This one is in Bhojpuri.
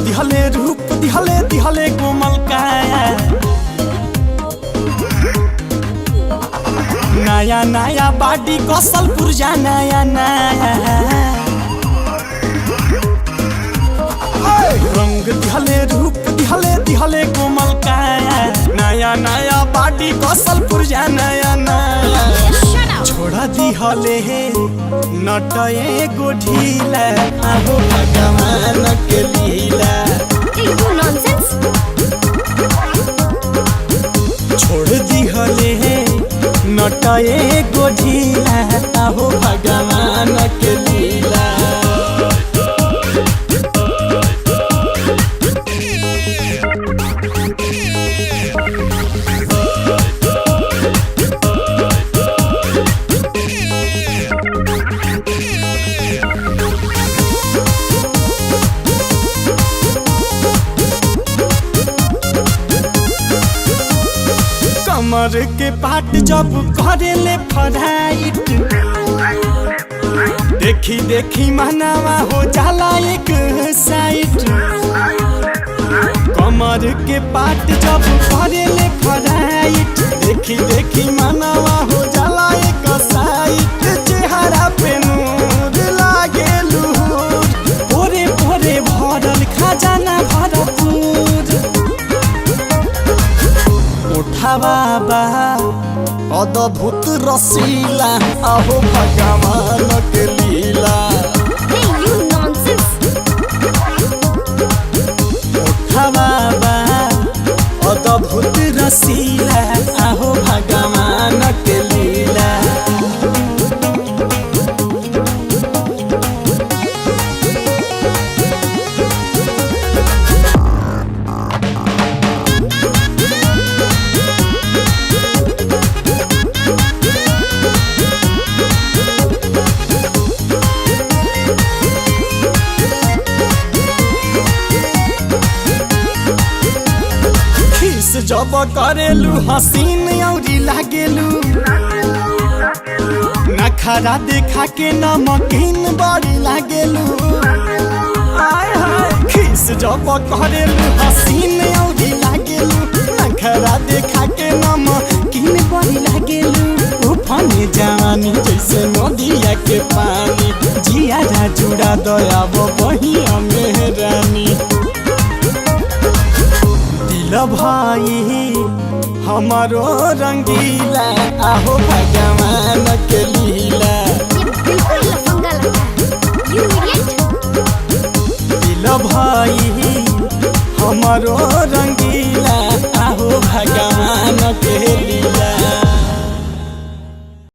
दिहले रूप दिहले दिहले कोमल काया नया नया बाडी कौशल पुरजा नया नया रंग दिहले रूप दिहले दिहले कोमल काया नया नया बाडी कौशल पुरजा नया नया छोड़ा दिहले नटए गोढीला आहो भगवान के लीला छोड़ दिहले नटए गोढीला आहो भगवान के लीला कमर के पाट जब करेले फराइट देखी देखी मनावा हो जाला एक साइट कमर के पाट जब करेले फराइट देखी देखी मनावा हो जाला एक साइट चेहरा पे नूर लागे लूर भोरे भोरे भरल खजाना भरपूर उठावा अद्भुत रसीला आहो भगवान के लीला उठावा अद्भुत रसीला आहो भगवान के लीला जब करेलू हसीन औरी लागेलू नखरा देखा के नमकीन बड़ी लागेलू आय हाय खीस जब करेलू हसीन औरी लागेलू नखरा देखा के नमकीन बड़ी लागेलू उफाने जवानी जैसे नदिया के पानी जिया जुड़ा दया बहिया मेहरानी भाई हमारो रंगीला आहो भगवान के लीला दिल भाई हमारो